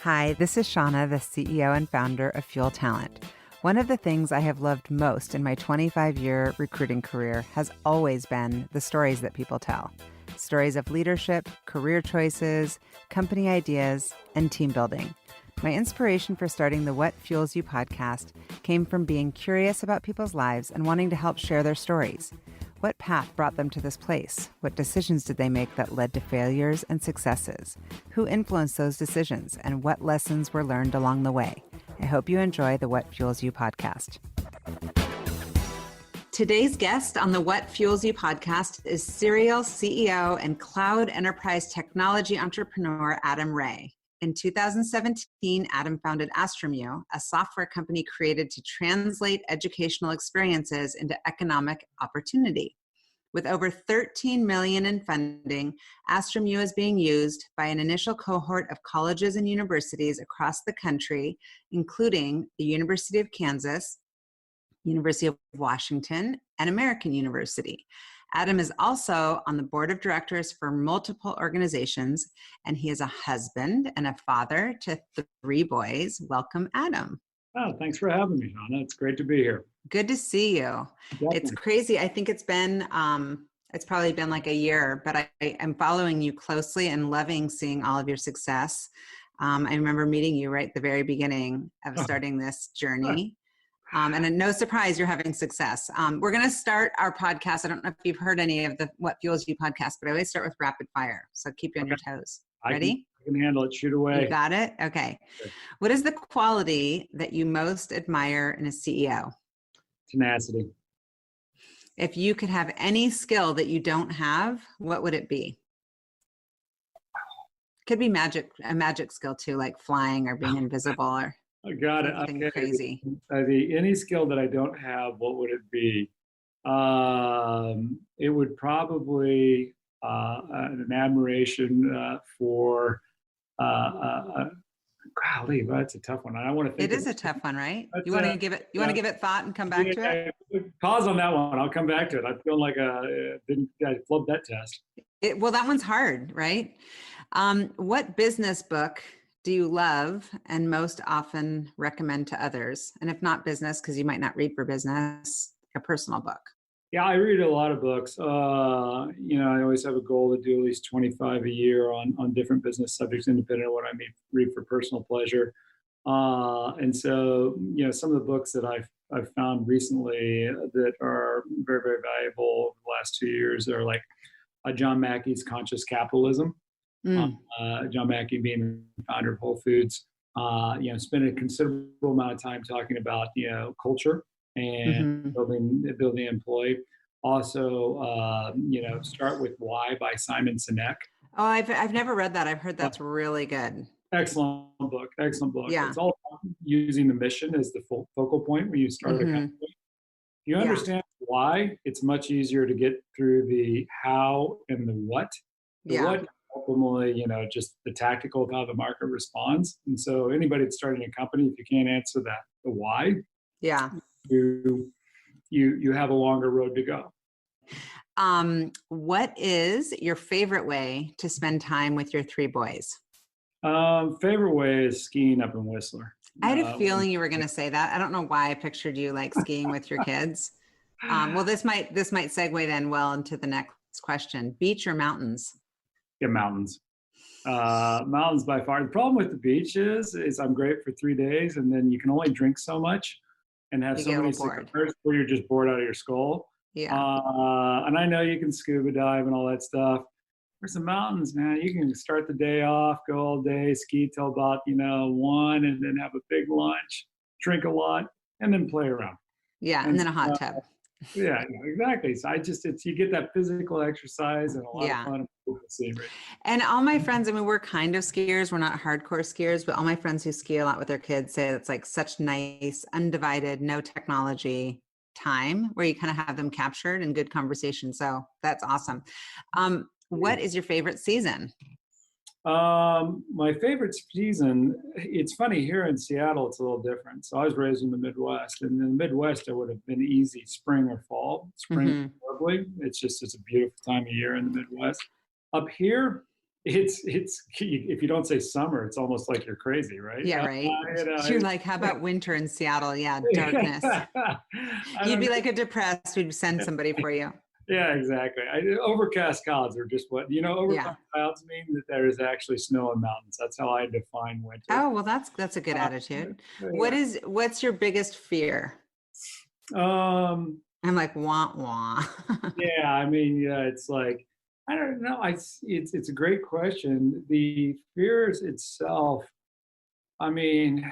Hi, this is Shauna, the CEO and founder of Fuel Talent. One of the things I have loved most in my 25-year recruiting career has always been the stories that people tell. Stories of leadership, career choices, company ideas, and team building. My inspiration for starting the What Fuels You podcast came from being curious about people's lives and wanting to help share their stories. What path brought them to this place? What decisions did they make that led to failures and successes? Who influenced those decisions, and what lessons were learned along the way? I hope you enjoy the What Fuels You podcast. Today's guest on the What Fuels You podcast is serial CEO and cloud enterprise technology entrepreneur Adam Wray. In 2017, Adam founded AstrumU, a software company created to translate educational experiences into economic opportunity. With over $13 million in funding, AstrumU is being used by an initial cohort of colleges and universities across the country, including the University of Kansas, University of Washington, and American University. Adam is also on the board of directors for multiple organizations, and he is a husband and a father to 3 boys. Welcome, Adam. Oh, thanks for having me, Hannah. It's great to be here. Good to see you. Definitely. It's crazy. I think it's probably been like a year, but I am following you closely and loving seeing all of your success. I remember meeting you right at the very beginning of starting this journey. And no surprise, you're having success. We're going to start our podcast. I don't know if you've heard any of the What Fuels You podcast, but I always start with rapid fire. So keep you on your toes. Ready? I can handle it. Shoot away. You got it? Okay. What is the quality that you most admire in a CEO? Tenacity. If you could have any skill that you don't have, what would it be? Could be a magic skill too, like flying or being invisible or I got it. something Okay. crazy. Any skill that I don't have, what would it be? It would probably an admiration for. Golly, that's a tough one. I want to think. It is a tough one, right? You want to give it. You want to give it thought and come back to it. Pause on that one. I'll come back to it. I feel like I flubbed that test. Well, that one's hard, right? What business book do you love and most often recommend to others? And if not business, because you might not read for business, a personal book. Yeah, I read a lot of books. I always have a goal to do at least 25 a year on different business subjects, independent of what I read for personal pleasure. And so, some of the books that I've found recently that are very, very valuable over the last 2 years are like John Mackey's Conscious Capitalism. John Mackey being the founder of Whole Foods, spent a considerable amount of time talking about, culture and building employee. Also, Start With Why by Simon Sinek. Oh, I've never read that. I've heard that's really good. Excellent book. Yeah. It's all about using the mission as the focal point when you start a company. If you understand why, it's much easier to get through the how and the what. The what, ultimately, just the tactical of how the market responds. And so anybody that's starting a company, if you can't answer the why, you have a longer road to go. What is your favorite way to spend time with your 3 boys? Favorite way is skiing up in Whistler. I had a feeling you were going to say that. I don't know why I pictured you like skiing with your kids. Well, this might segue then well into the next question. Beach or mountains? Yeah, mountains. Mountains by far. The problem with the beach is I'm great for 3 days, and then you can only drink so much and have so many cigars where you're just bored out of your skull. Yeah. And I know you can scuba dive and all that stuff. There's the mountains, man. You can start the day off, go all day, ski till about 1, and then have a big lunch, drink a lot, and then play around. Yeah, and then a hot tub. Yeah, exactly. So you get that physical exercise and a lot of fun and scenery. And all my friends, we're kind of skiers. We're not hardcore skiers, but all my friends who ski a lot with their kids say it's like such nice, undivided, no technology time where you kind of have them captured in good conversation. So that's awesome. What is your favorite season? My favorite season, it's funny, here in Seattle, it's a little different. So I was raised in the Midwest, and in the Midwest, it would have been easy spring or fall. Spring, probably. It's a beautiful time of year in the Midwest. Up here, if you don't say summer, it's almost like you're crazy, right? Yeah, right. You're like, how about winter in Seattle? Yeah, darkness. I You'd don't be know. like a depressed, we'd send somebody for you. Yeah, exactly. Overcast clouds are just what, Yeah. overcast clouds mean that there is actually snow in mountains. That's how I define winter. Oh, well, that's a good Uh, attitude. yeah. What's your biggest fear? Um, I'm like, wah, wah. yeah, I mean, yeah, it's like, I don't know. It's a great question. The fears itself, I mean,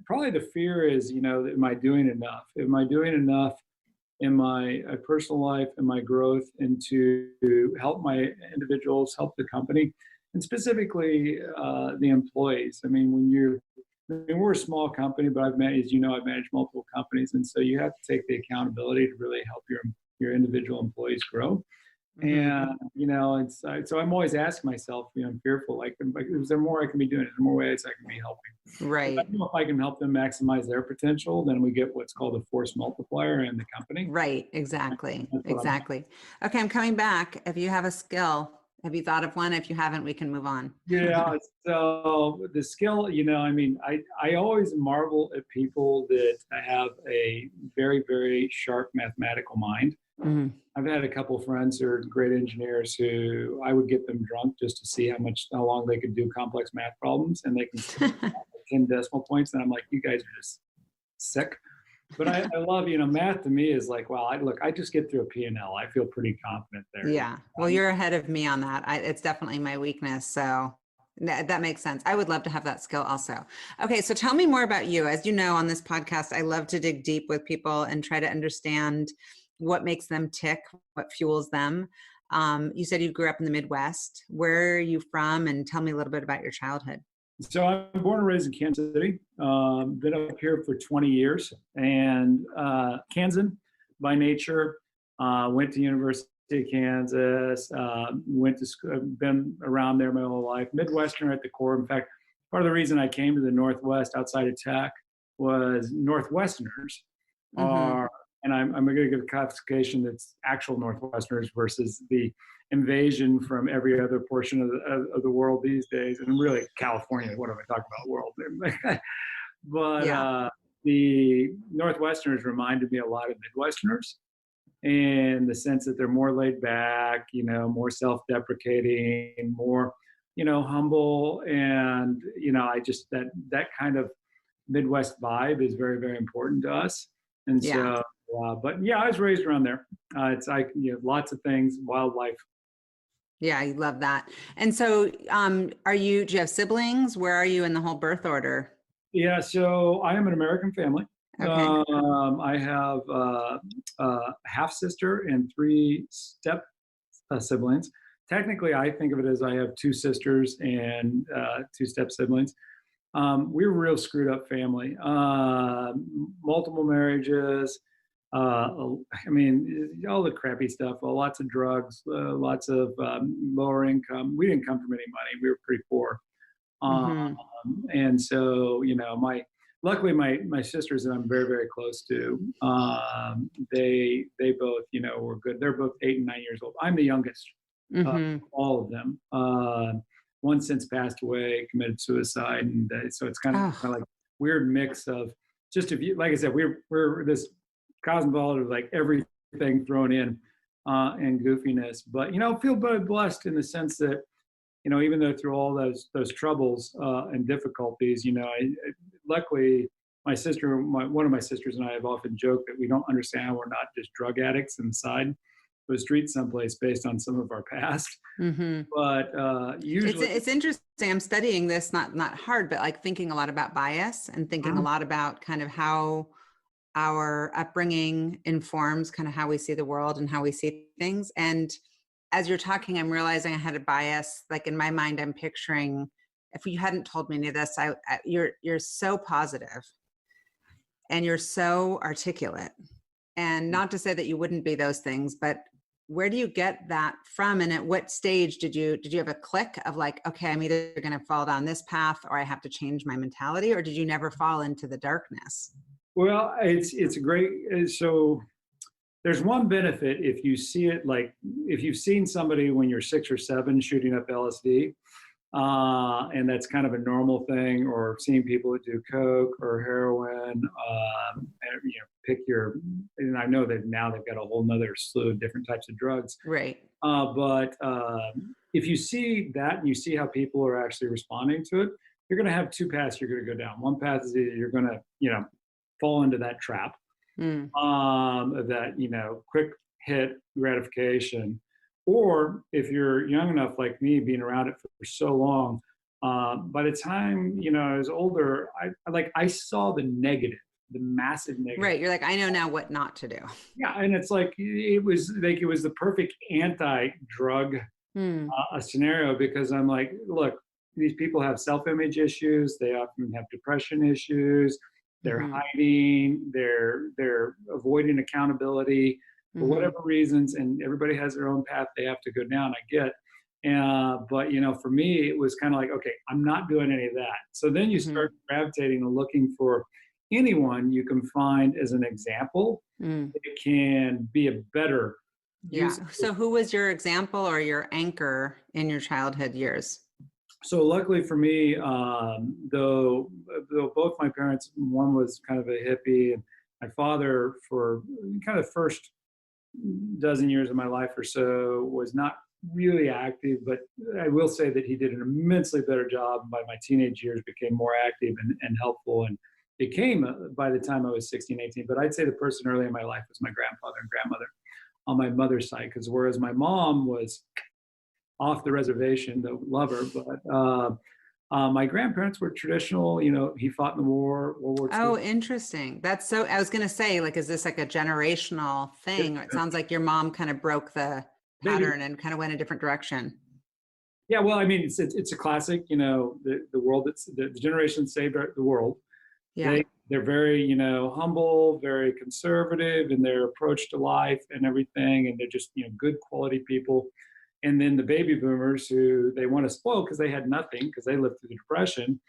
probably the fear is, am I doing enough? Am I doing enough in my personal life and my growth, and to help my individuals, help the company, and specifically the employees. We're a small company, but I've managed multiple companies, and so you have to take the accountability to really help your individual employees grow. Hmm. And it's so I'm always asking myself, I'm fearful, like, is there more I can be doing? Is there more ways I can be helping? If I Right. know if I can help them maximize their potential, then we get what's called a force multiplier in the company. Right. Exactly. That's what I'm. Exactly. Okay, I'm coming back. If you have a skill, have you thought of one? If you haven't, we can move on. Yeah. So the skill, I always marvel at people that have a very, very sharp mathematical mind. Mhm. I've had a couple of friends who are great engineers who I would get them drunk just to see how long they could do complex math problems, and they can 10 decimal points. And I'm like, you guys are just sick. But I love, math to me is like, wow, I just get through a P&L. I feel pretty confident there. Yeah. Well, you're ahead of me on that. It's definitely my weakness. So that makes sense. I would love to have that skill also. Okay. So tell me more about you. As you know, on this podcast, I love to dig deep with people and try to understand what makes them tick, what fuels them. You said you grew up in the Midwest. Where are you from? And tell me a little bit about your childhood. So I'm born and raised in Kansas City. Been up here for 20 years, and Kansan by nature. Went to University of Kansas. Went to school. Been around there my whole life. Midwesterner at the core. In fact, part of the reason I came to the Northwest outside of tech was Northwesterners Mm-hmm. are, and I'm going to give a classification that's actual Northwesterners versus the invasion from every other portion of the world these days, and really California. What am I talking about? World, but Yeah. the Northwesterners reminded me a lot of Midwesterners in the sense that they're more laid back, more self-deprecating, more, humble, and I just that kind of Midwest vibe is very, very important to us. And Yeah. so, but yeah, I was raised around there. It's like, lots of things, wildlife. Yeah. I love that. And so, do you have siblings? Where are you in the whole birth order? Yeah, so I am an American family. Okay. I have a half sister and three step siblings. Technically, I think of it as I have two sisters and two step siblings. We're a real screwed up family. Multiple marriages. All the crappy stuff. Lots of drugs. Lots of lower income. We didn't come from any money. We were pretty poor. Um, Mm-hmm. and so, luckily my sisters that I'm very, very close to, they both, were good. They're both 8 and 9 years old. I'm the youngest of Mm-hmm. all of them. One since passed away, committed suicide. And so it's kind Oh, of like weird mix of just, if you, like I said, we're this cosmopolitan of like everything thrown in, and goofiness, but, feel very blessed in the sense that, even though through all those troubles and difficulties, luckily my sister, one of my sisters and I have often joked that we don't understand we're not just drug addicts inside the street someplace based on some of our past. mm-hmm. But usually, It's interesting. I'm studying this, not hard, but like thinking a lot about bias and thinking a lot about kind of how our upbringing informs kind of how we see the world and how we see things. And as you're talking, I'm realizing I had a bias. Like in my mind, I'm picturing, if you hadn't told me any of this, you're so positive and you're so articulate. And not to say that you wouldn't be those things, but where do you get that from? And at what stage did you have a click of like, okay, I'm either going to fall down this path or I have to change my mentality, or did you never fall into the darkness? well, it's a great, so there's one benefit if you see it, like if you've seen somebody when you're 6 or 7 shooting up LSD, and that's kind of a normal thing, or seeing people that do coke or heroin, and, pick your, and I know that now they've got a whole nother slew of different types of drugs. Right. But if you see that and you see how people are actually responding to it, you're going to have two paths you're going to go down. One path is either you're going to, fall into that trap, of that, quick hit gratification. Or if you're young enough like me, being around it for so long, by the time, I was older, I saw the negative, the massive negative. Right. You're like, I know now what not to do. Yeah. And it's like, it was the perfect anti-drug scenario, because I'm like, look, these people have self-image issues. They often have depression issues. They're hiding, they're avoiding accountability for whatever reasons, and everybody has their own path they have to go down, I get. But, for me, it was kind of like, okay, I'm not doing any of that. So then you start gravitating and looking for anyone you can find as an example that can be a better. Yeah. So who was your example or your anchor in your childhood years? So luckily for me, though both my parents, one was kind of a hippie, and my father, for kind of the first dozen years of my life or so, was not really active, but I will say that he did an immensely better job. By my teenage years, became more active and helpful, and it came by the time I was 16, 18. But I'd say the person early in my life was my grandfather and grandmother on my mother's side, because whereas my mom was off the reservation, the lover, but my grandparents were traditional. He fought in the war, World War II. Oh, interesting. That's so, I was going to say, like, is this like a generational thing? It sounds like your mom kind of broke the pattern and kind of went a different direction. Yeah, well, I mean, it's a classic, the world, that's the generation saved the world. Yeah. They're very, humble, very conservative in their approach to life and everything. And they're just, good quality people. And then the baby boomers, who they want to spoil because they had nothing, because they lived through the Depression,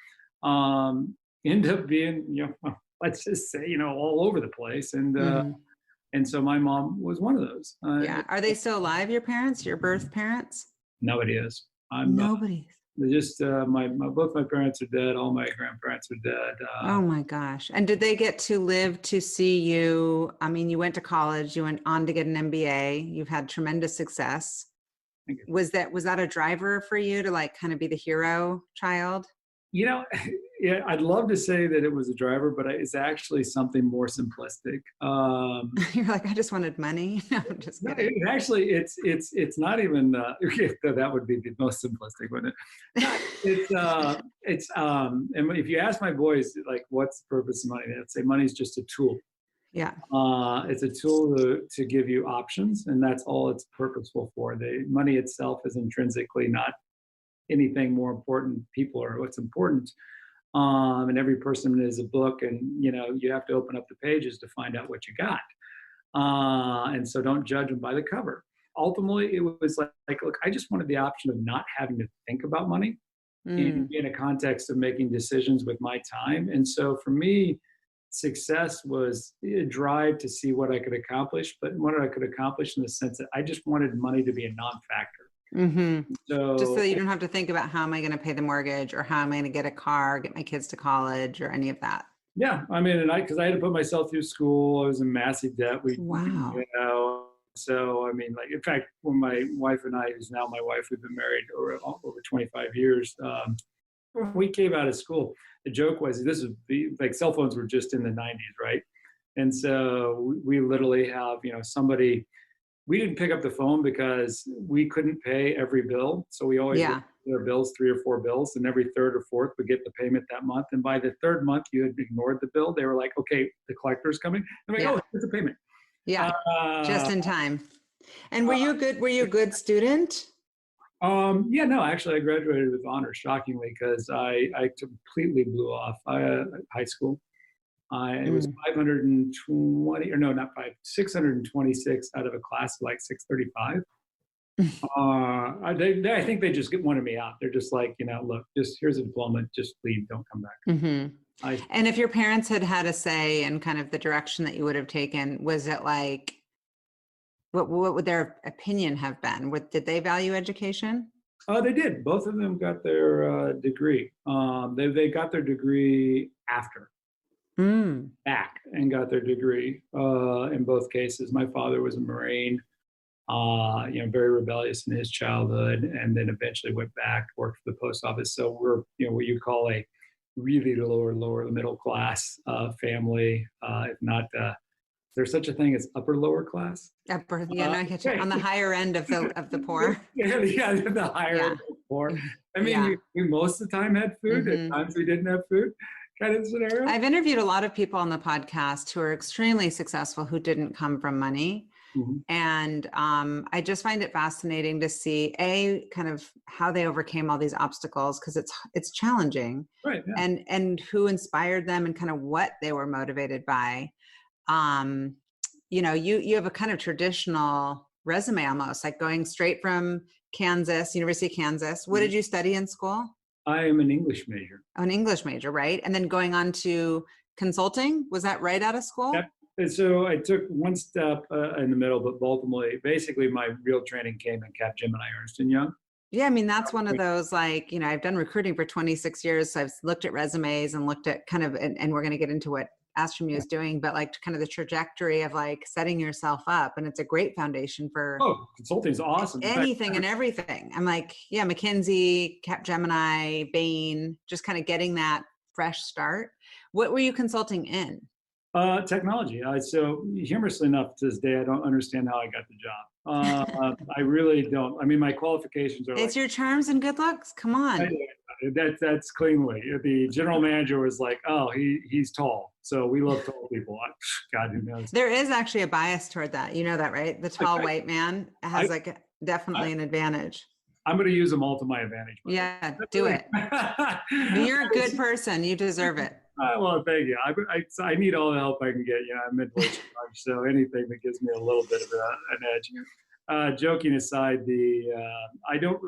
end up being, let's just say, all over the place. And so my mom was one of those. Yeah. Are they still alive, your parents, your birth parents? Nobody is. Nobody. Just both my parents are dead. All my grandparents are dead. Oh my gosh. And did they get to live to see you? I mean, you went to college, you went on to get an MBA, you've had tremendous success. Was that a driver for you to like kind of be the hero child? Yeah, I'd love to say that it was a driver, but it's actually something more simplistic. You're like, I just wanted money. No, I'm just kidding. Actually, it's not even. That would be the most simplistic, wouldn't it? And if you ask my boys, like, what's the purpose of money? They'd say money is just a tool. Yeah. It's a tool to give you options, and that's all it's purposeful for. The money itself is intrinsically not anything more important. People are what's important. And every person is a book, and you have to open up the pages to find out what you got. And so don't judge them by the cover. Ultimately, it was like, look, I just wanted the option of not having to think about money in a context of making decisions with my time. And so for me, success was a drive to see what I could accomplish, but what I could accomplish in the sense that I just wanted money to be a non-factor. So just so you don't have to think about how am I going to pay the mortgage, or how am I going to get a car, get my kids to college, or any of that. Yeah, I mean, because I had to put myself through school, I was in massive debt. Wow. So I mean, like, in fact, when my wife and I, who's now my wife, we've been married over 25 years. When we came out of school, the joke was, like, cell phones were just in the 90s, right? And so we literally have, somebody. We didn't pick up the phone because we couldn't pay every bill. So we always did our bills, 3 or 4 bills, and every third or fourth we get the payment that month. And by the third month, you had ignored the bill. They were like, okay, the collector's coming. I'm like, oh, here's the payment. Yeah, just in time. And were you a good student? Yeah, no, actually I graduated with honors, shockingly, because I completely blew off high school. It was 626 out of a class of like 635. I think they just wanted me out. They're just like, look, just here's a diploma, just leave, don't come back. And if your parents had had a say in kind of the direction that you would have taken, was it like, what would their opinion have been? Did they value education? They did. Both of them got their degree. They got their degree after. Back and got their degree in both cases. My father was a Marine, very rebellious in his childhood, and then eventually went back, worked for the post office. So we're, what you call a really lower middle class family, if not, there's such a thing as lower class. Upper, yeah, no, I get you. On the higher end of the poor. Yeah, the higher end of the poor. I mean, we most of the time had food. At times we didn't have food. Kind of scenario. I've interviewed a lot of people on the podcast who are extremely successful who didn't come from money. And I just find it fascinating to see kind of how they overcame all these obstacles, because it's challenging, right? Yeah. And who inspired them and kind of what they were motivated by. You have a kind of traditional resume, almost like going straight from University of Kansas. What did you study in school? I am an English major. An English major, right? And then going on to consulting, was that right out of school? Yep. And so I took one step in the middle, but ultimately, basically my real training came in Capgemini, Ernst & Young. Yeah, I mean, that's one of those, like, I've done recruiting for 26 years. So I've looked at resumes and looked at kind of, and we're going to get into what AstrumU is doing, but like kind of the trajectory of like setting yourself up. And it's a great foundation for consulting is awesome. Anything and everything. I'm like, yeah, McKinsey, Capgemini, Bain, just kind of getting that fresh start. What were you consulting in? Technology. So humorously enough, to this day, I don't understand how I got the job. I really don't. I mean, my qualifications are. It's your charms and good looks. Come on. That's cleanly. The general manager was like, "Oh, he's tall, so we love tall people." God, who knows? There is actually a bias toward that. You know that, right? The tall white man has definitely an advantage. I'm going to use them all to my advantage. Yeah, do it. You're a good person. You deserve it. Well, thank you. I need all the help I can get. I'm middle-aged, so anything that gives me a little bit of an edge. Joking aside, I don't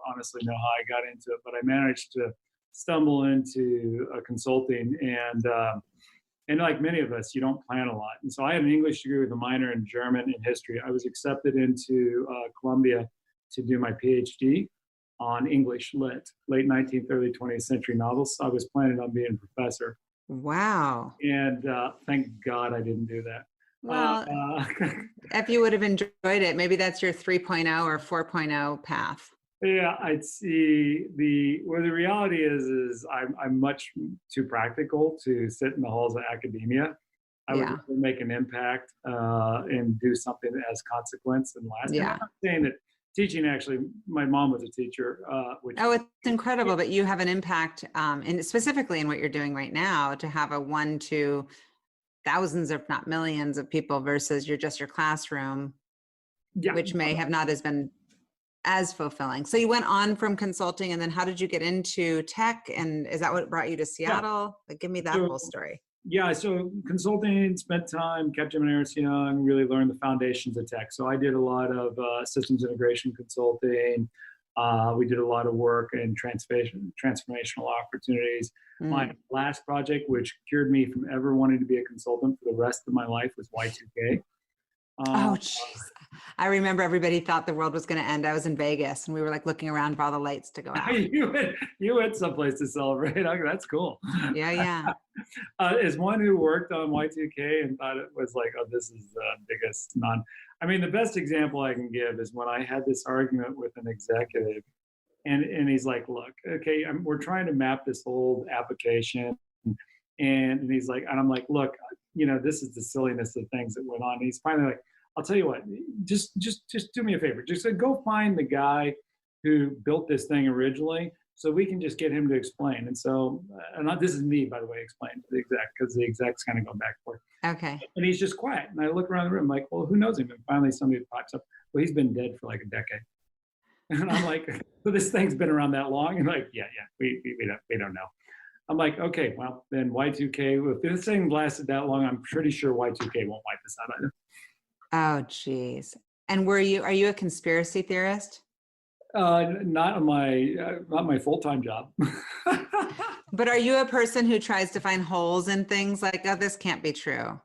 honestly know how I got into it, but I managed to stumble into consulting, and like many of us, you don't plan a lot. And so I had an English degree with a minor in German and history. I was accepted into Columbia to do my PhD on English lit, late 19th, early 20th century novels. I was planning on being a professor. Wow. And thank God I didn't do that. Well, if you would have enjoyed it, maybe that's your 3.0 or 4.0 path. Yeah, I'd see the reality is I'm much too practical to sit in the halls of academia. I would make an impact and do something that has consequence and last. Yeah. I'm not saying that teaching, actually, my mom was a teacher. It's incredible, but you have an impact, and specifically in what you're doing right now, to have a one to thousands, if not millions of people versus your classroom, which may have not been as fulfilling. So you went on from consulting, and then how did you get into tech? And is that what brought you to Seattle? Like, give me that whole story. Yeah, so consulting, spent time, Capgemini, Ernst & Young, really learned the foundations of tech. So I did a lot of systems integration consulting. We did a lot of work in transformational opportunities. My last project, which cured me from ever wanting to be a consultant for the rest of my life, was Y2K. Jeez. I remember everybody thought the world was going to end. I was in Vegas and we were like looking around for all the lights to go out. You went someplace to celebrate. Okay, that's cool. Yeah. As one who worked on Y2K and thought it was like, this is the biggest the best example I can give is when I had this argument with an executive and he's like, look, okay, we're trying to map this old application. And he's like, and I'm like, look, this is the silliness of things that went on. And he's finally like, I'll tell you what, just do me a favor. Just go find the guy who built this thing originally so we can just get him to explain. And so, this is me, by the way, explaining to the exec, because the exec's kind of going back and forth. Okay. And he's just quiet. And I look around the room like, well, who knows him? And finally somebody pops up. Well, he's been dead for like a decade. And I'm like, so this thing's been around that long? And like, yeah, we don't know. I'm like, okay, well, then Y2K, if this thing lasted that long, I'm pretty sure Y2K won't wipe this out either. Oh, geez. And are you a conspiracy theorist? Not my full-time job. But are you a person who tries to find holes in things like, this can't be true?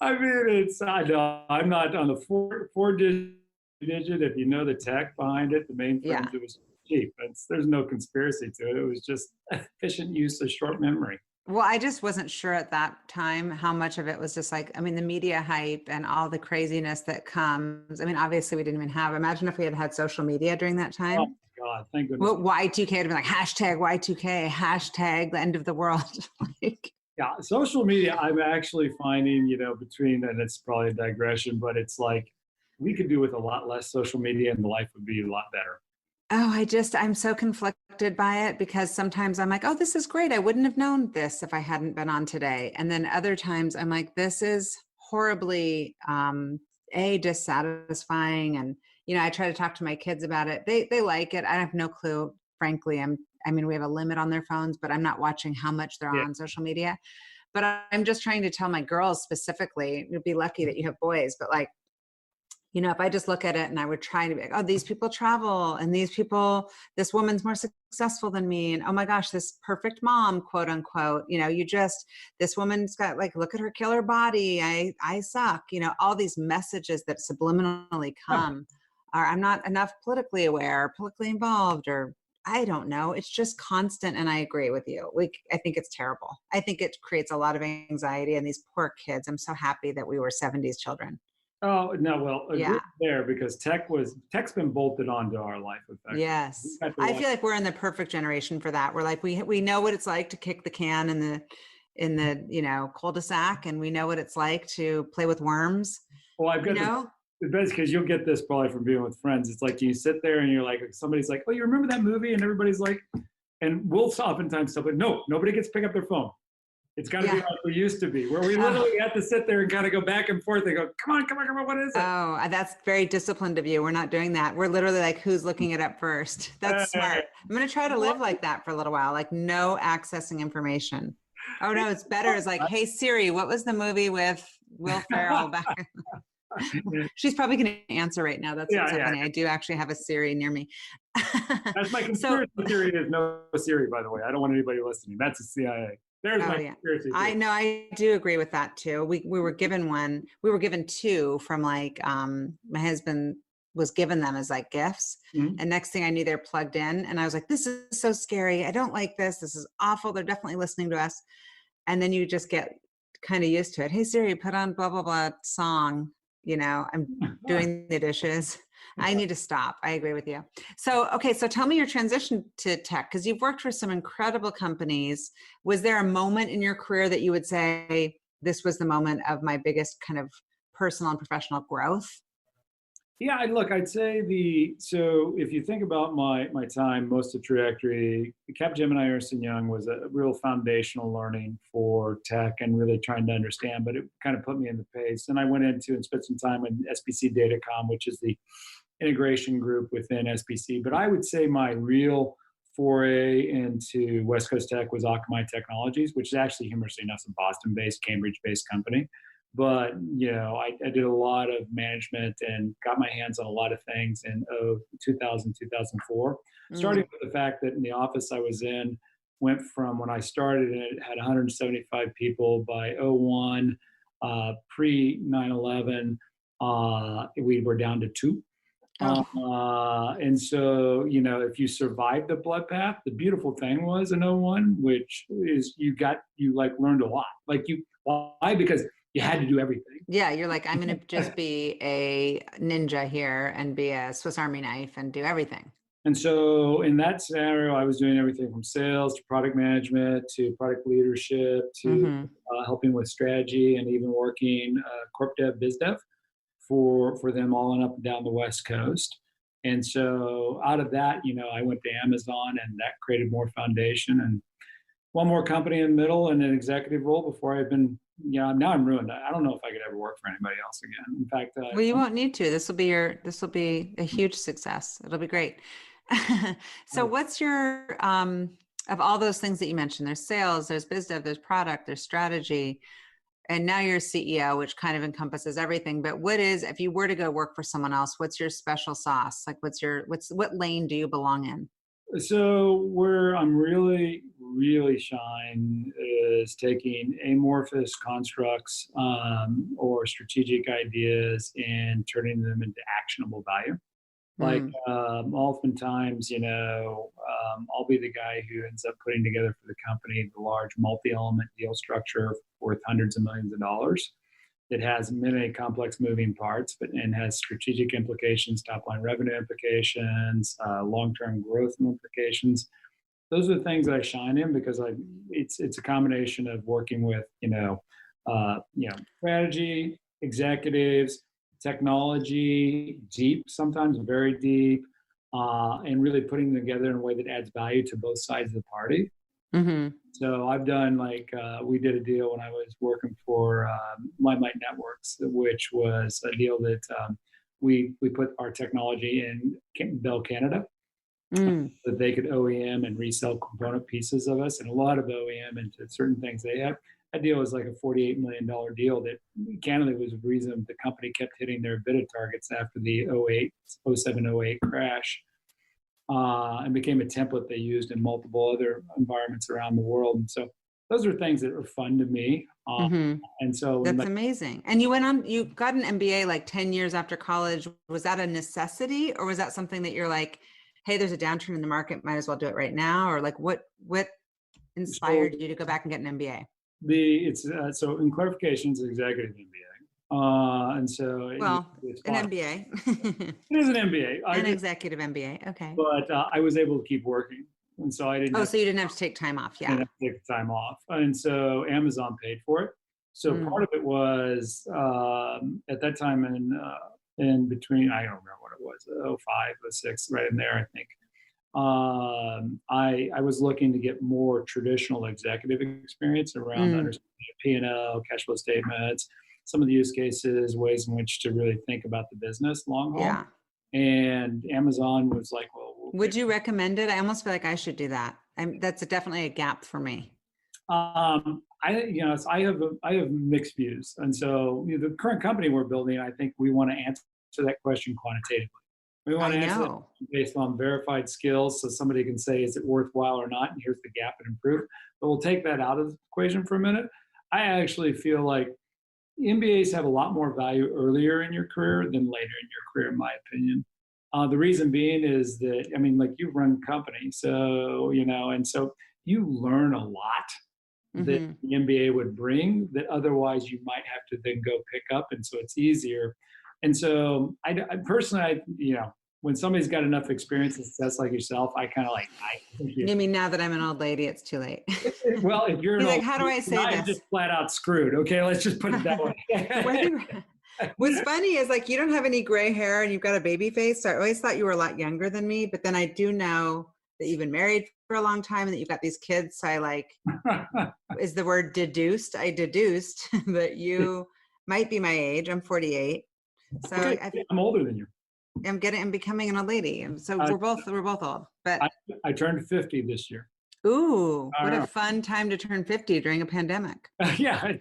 I mean, I know I'm not on the four digit. If you know the tech behind it, the Yeah. mainframes, it was cheap. There's no conspiracy to it. It was just efficient use of short memory. Well, I just wasn't sure at that time how much of it was just like, I mean, the media hype and all the craziness that comes. I mean, obviously we didn't even have, imagine if we had had social media during that Oh time. my God, thank goodness. Well, Y2K would be like hashtag Y2K, hashtag the end of the world. Like, Yeah, social media, I'm actually finding, between, and it's probably a digression, but it's like we could do with a lot less social media and life would be a lot better. oh, I'm so conflicted by it because sometimes I'm like, oh, this is great. I wouldn't have known this if I hadn't been on today. And then other times I'm like, this is horribly, dissatisfying. And, I try to talk to my kids about it. They like it. I have no clue, frankly. I mean, we have a limit on their phones, but I'm not watching how much they're Yeah. on social media. But I'm just trying to tell my girls specifically, you'd be lucky that you have boys, but like, if I just look at it and I would try to be like, oh, these people travel and this woman's more successful than me. And oh my gosh, this perfect mom, quote unquote, this woman's got like, look at her killer body. I suck, all these messages that subliminally come are, I'm not enough politically aware, or politically involved, or I don't know. It's just constant. And I agree with you. I think it's terrible. I think it creates a lot of anxiety and these poor kids. I'm so happy that we were 70s children. Oh, no, well, agree Yeah. there because tech's been bolted onto our life effectively. Yes. I feel like we're in the perfect generation for that. We're like, we know what it's like to kick the can in the cul-de-sac, and we know what it's like to play with worms. Well, I've got the best because you'll get this probably from being with friends. It's like you sit there and you're like, somebody's like, oh, you remember that movie? And everybody's like, and we'll oftentimes tell, but no, nobody gets to pick up their phone. It's got to be like we used to be, where we literally have to sit there and kind of go back and forth and go, come on, what is it? Oh, that's very disciplined of you. We're not doing that. We're literally like, who's looking it up first? That's smart. I'm going to try to live like that for a little while, like no accessing information. Oh no, it's better. It's like, hey Siri, what was the movie with Will Ferrell back? She's probably going to answer right now. That's so funny. I do actually have a Siri near me. That's my conspiracy theory is no Siri, by the way. I don't want anybody listening. That's the CIA. There's my conspiracy theory. I know. I do agree with that too. We were given one. We were given two from like my husband was given them as like gifts. Mm-hmm. And next thing I knew, they're plugged in. And I was like, this is so scary. I don't like this. This is awful. They're definitely listening to us. And then you just get kind of used to it. Hey Siri, put on blah, blah, blah song. I'm doing the dishes. I need to stop. I agree with you. So tell me your transition to tech, because you've worked for some incredible companies. Was there a moment in your career that you would say, this was the moment of my biggest kind of personal and professional growth? Yeah, I'd say so if you think about my time, most of the trajectory, Capgemini Ernst & Young was a real foundational learning for tech and really trying to understand, but it kind of put me in the pace. And I went into and spent some time in SBC Datacom, which is the integration group within SBC. But I would say my real foray into West Coast tech was Akamai Technologies, which is actually humorously enough a Boston-based, Cambridge-based company. But, I did a lot of management and got my hands on a lot of things in 2000, 2004, starting with the fact that in the office I was in, went from when I started and it had 175 people by 01, pre 9/11, we were down to 2. And so, if you survived the bloodbath, the beautiful thing was in 01, which is you learned a lot. Why? Because you had to do everything. Yeah, you're like, I'm going to just be a ninja here and be a Swiss Army knife and do everything. And so in that scenario, I was doing everything from sales to product management to product leadership to helping with strategy and even working corp dev, biz dev for them all and up and down the West Coast. And so out of that, I went to Amazon and that created more foundation and one more company in the middle and an executive role before I've been, now I'm ruined. I don't know if I could ever work for anybody else again. In fact, well, you won't need to. This will be a huge success. It'll be great. So what's your, of all those things that you mentioned, there's sales, there's biz dev, there's product, there's strategy, and now you're a CEO, which kind of encompasses everything. But if you were to go work for someone else, what's your special sauce? Like what lane do you belong in? So I'm really, really shine is taking amorphous constructs or strategic ideas and turning them into actionable value. Like oftentimes, I'll be the guy who ends up putting together for the company the large multi-element deal structure worth hundreds of millions of dollars. It has many complex moving parts, and has strategic implications, top-line revenue implications, long-term growth implications. Those are the things that I shine in because it's a combination of working with strategy, executives, technology, deep, sometimes very deep, and really putting them together in a way that adds value to both sides of the party. Mm-hmm. So I've done we did a deal when I was working for Limelight Networks, which was a deal that we put our technology in Bell Canada, that they could OEM and resell component pieces of us, and a lot of OEM into certain things they have. That deal was like a $48 million deal that candidly was the reason the company kept hitting their EBITDA targets after the 07-08 crash. And became a template they used in multiple other environments around the world. And so those are things that are fun to me. And so that's amazing. And you got an MBA like 10 years after college. Was that a necessity, or was that something that you're like, hey, there's a downturn in the market, might as well do it right now? Or like what inspired you to go back and get an MBA? So in clarification, it's an executive MBA. And so an MBA. It is an MBA. An executive MBA. Okay. But I was able to keep working. And so I didn't. So you didn't have to take time off. Yeah. Didn't have to take time off. And so Amazon paid for it. So part of it was at that time in between, I don't remember what it was, 05, 06, right in there, I think. I was looking to get more traditional executive experience around understanding P&L, cash flow statements, some of the use cases, ways in which to really think about the business long haul. Yeah. And Amazon was like, well, would you recommend it? I almost feel like I should do that. That's definitely a gap for me. I have mixed views. And so the current company we're building, I think we want to answer that question quantitatively. We want to answer that based on verified skills, so somebody can say, is it worthwhile or not? And here's the gap and improve. But we'll take that out of the equation for a minute. I actually feel like MBAs have a lot more value earlier in your career than later in your career, in my opinion. The reason being is that, you run companies, so, and so you learn a lot that the MBA would bring that otherwise you might have to then go pick up. And so it's easier. And so I personally, when somebody's got enough experience and success like yourself, I kind of you mean now that I'm an old lady, it's too late? Well, if you're how do I say this? I'm just flat out screwed. Okay, let's just put it that way. What's funny is you don't have any gray hair and you've got a baby face. So I always thought you were a lot younger than me, but then I do know that you've been married for a long time and that you've got these kids. So I is the word deduced. I deduced that you might be my age. I'm 48. So okay, I'm older than you. I'm becoming an old lady. So we're both old, but I turned 50 this year. Ooh, what a fun time to turn 50 during a pandemic. Yeah,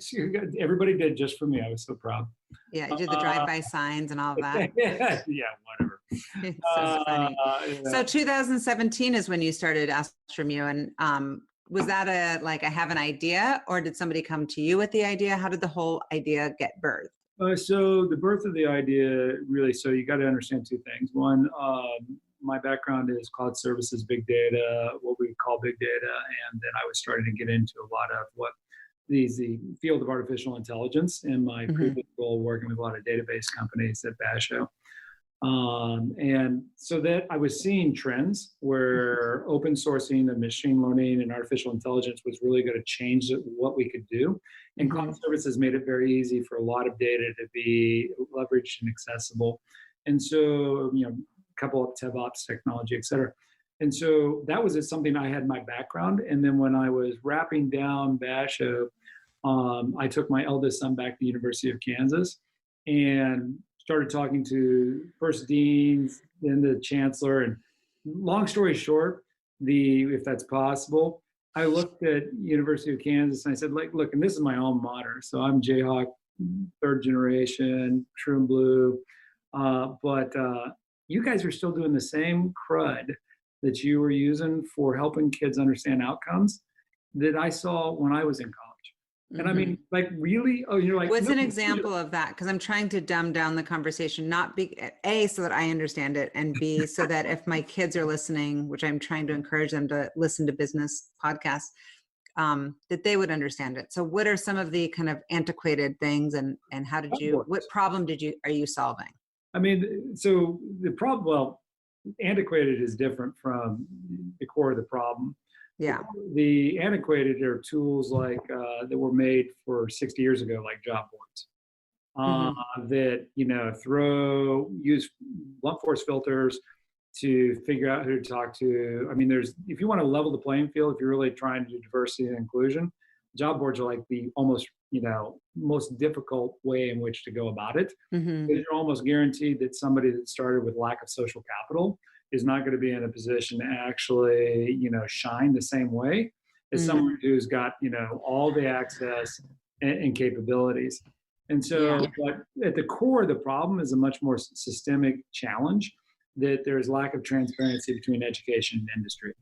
everybody did just for me. I was so proud. Yeah, you did the drive-by signs and all of that. Yeah, whatever. It's so funny. Yeah. So 2017 is when you started AstrumU, and was that I have an idea, or did somebody come to you with the idea? How did the whole idea get birthed? So the birth of the idea, really, so you got to understand two things. One, my background is cloud services, big data, what we call big data, and then I was starting to get into a lot of what the field of artificial intelligence in my previous role, working with a lot of database companies at Basho. And so that I was seeing trends where open sourcing and machine learning and artificial intelligence was really going to change what we could do. And cloud services made it very easy for a lot of data to be leveraged and accessible. And so, a couple of DevOps technology, et cetera. And so that was something I had in my background. And then when I was wrapping down Basho, I took my eldest son back to the University of Kansas and started talking to first deans, then the chancellor. And long story short, if that's possible, I looked at University of Kansas and I said, look, and this is my alma mater. So I'm Jayhawk, third generation, true and blue. But you guys are still doing the same crud that you were using for helping kids understand outcomes. that I saw when I was in college. And I mean, like, really? Oh, you're like, What's no, an example of that? Because I'm trying to dumb down the conversation, not A, so that I understand it, and B, so that if my kids are listening, which I'm trying to encourage them to listen to business podcasts, that they would understand it. So what are some of the kind of antiquated things, and how did you, what problem are you solving? I mean, so the problem, well, antiquated is different from the core of the problem. Yeah. The antiquated are tools like that were made for 60 years ago, like job boards, that, you know, use blunt force filters to figure out who to talk to. I mean, if you want to level the playing field, if you're really trying to do diversity and inclusion, job boards are like the almost, you know, most difficult way in which to go about it. Because you're almost guaranteed that somebody that started with lack of social capital is not going to be in a position to actually, you know, shine the same way as someone who's got, you know, all the access and capabilities. And so, but at the core of the problem is a much more systemic challenge, that there's lack of transparency between education and industry,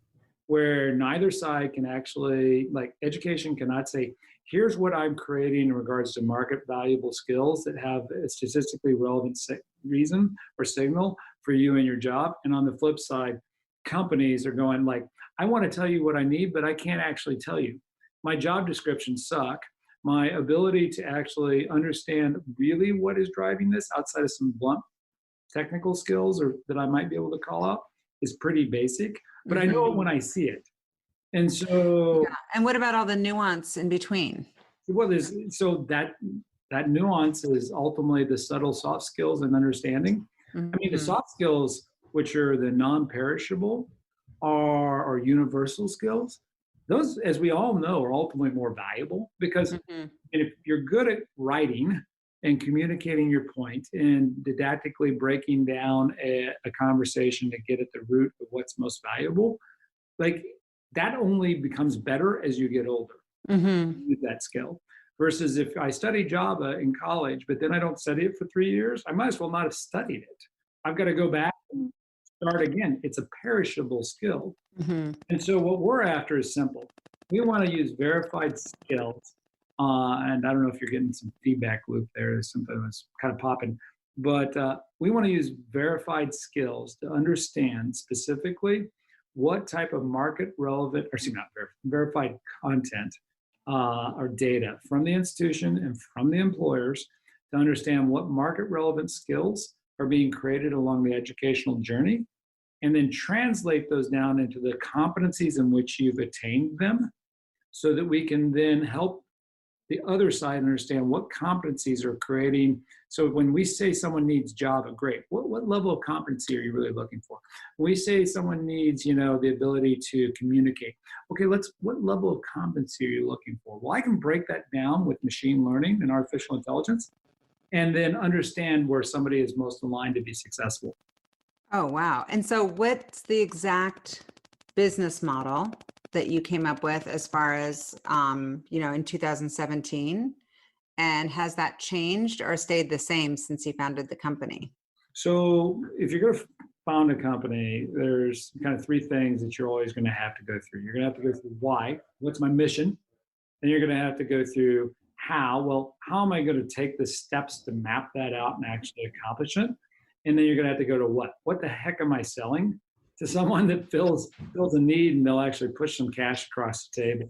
where neither side can actually, like, education cannot say, here's what I'm creating in regards to market valuable skills that have a statistically relevant reason or signal for you and your job. And on the flip side, companies are going like, I want to tell you what I need, but I can't actually tell you. My job descriptions suck. My ability to actually understand really what is driving this outside of some blunt technical skills or that I might be able to call out is pretty basic, but I know it when I see it. And so, and what about all the nuance in between? Well, that nuance is ultimately the subtle soft skills and understanding. I mean, the soft skills, which are the non-perishable, are universal skills. Those, as we all know, are ultimately more valuable because if you're good at writing and communicating your point and didactically breaking down a conversation to get at the root of what's most valuable, like, that only becomes better as you get older. Use that skill. Versus if I study Java in college, but then I don't study it for 3 years, I might as well not have studied it. I've got to go back and start again. It's a perishable skill. And so what we're after is simple. We want to use verified skills. And I don't know if you're getting some feedback loop there. There's something that's kind of popping. But we want to use verified skills to understand specifically what type of market relevant, verified content or data from the institution and from the employers to understand what market relevant skills are being created along the educational journey, and then translate those down into the competencies in which you've attained them, so that we can then help the other side understand what competencies are creating. So when we say someone needs Java, great. What level of competency are you really looking for? When we say someone needs, you know, the ability to communicate, okay, what level of competency are you looking for? Well, I can break that down with machine learning and artificial intelligence, and then understand where somebody is most aligned to be successful. Oh, wow. And so what's the exact business model that you came up with as far as, you know, in 2017? And has that changed or stayed the same since you founded the company? So if you're going to found a company, there's kind of three things that you're always going to have to go through. You're going to have to go through why, what's my mission? Then you're going to have to go through how, well, how am I going to take the steps to map that out and actually accomplish it? And then you're going to have to go to what the heck am I selling to someone that fills a need, and they'll actually push some cash across the table.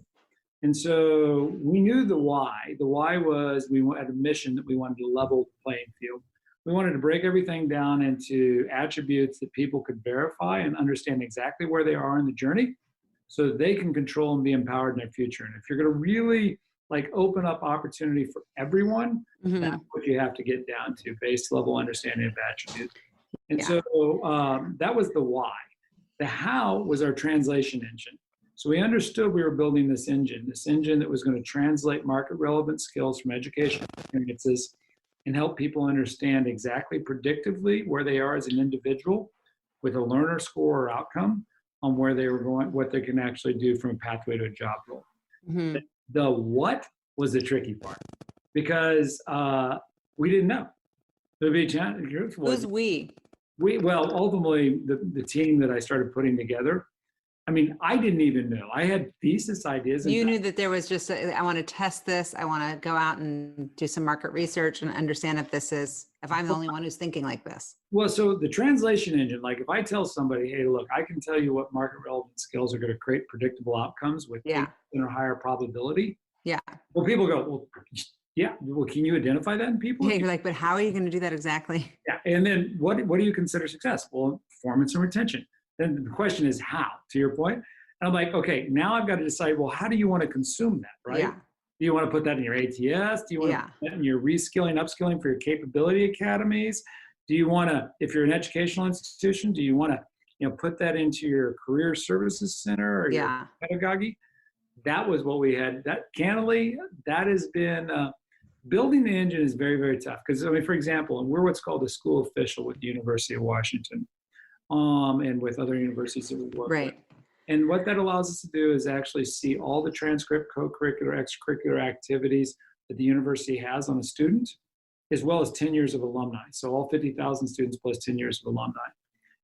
And so we knew the why. The why was we had a mission that we wanted to level the playing field. We wanted to break everything down into attributes that people could verify and understand exactly where they are in the journey, so that they can control and be empowered in their future. And if you're going to really like open up opportunity for everyone, that's what you have to get down to, base level understanding of attributes. And so that was the why. The how was our translation engine. So we understood we were building this engine that was going to translate market relevant skills from educational experiences and help people understand exactly predictively where they are as an individual with a learner score or outcome on where they were going, what they can actually do from a pathway to a job role. The what was the tricky part, because we didn't know. There'd be a challenge. Who's we? Well, ultimately, the team that I started putting together, I mean, I didn't even know. I had thesis ideas. You knew that there was just, I want to test this. I want to go out and do some market research and understand if I'm the only one who's thinking like this. Well, so the translation engine, like if I tell somebody, hey, look, I can tell you what market relevant skills are going to create predictable outcomes with 8% or higher probability. Yeah. Well, people go, well, yeah. Well, can you identify that in people? Yeah, you're like, but how are you going to do that exactly? Yeah. And then what do you consider success? Well, performance and retention. Then the question is how, to your point. And I'm like, okay, now I've got to decide, well, how do you want to consume that, right? Yeah. Do you want to put that in your ATS? Do you want to put that in your reskilling, upskilling for your capability academies? Do you want to, if you're an educational institution, do you want to, put that into your career services center or your pedagogy? That was what we had. That candidly, that has been, building the engine is very, very tough. Because, I mean, for example, and we're what's called a school official with the University of Washington. And with other universities that we work with. And what that allows us to do is actually see all the transcript, co-curricular, extracurricular activities that the university has on a student, as well as 10 years of alumni. So all 50,000 students plus 10 years of alumni.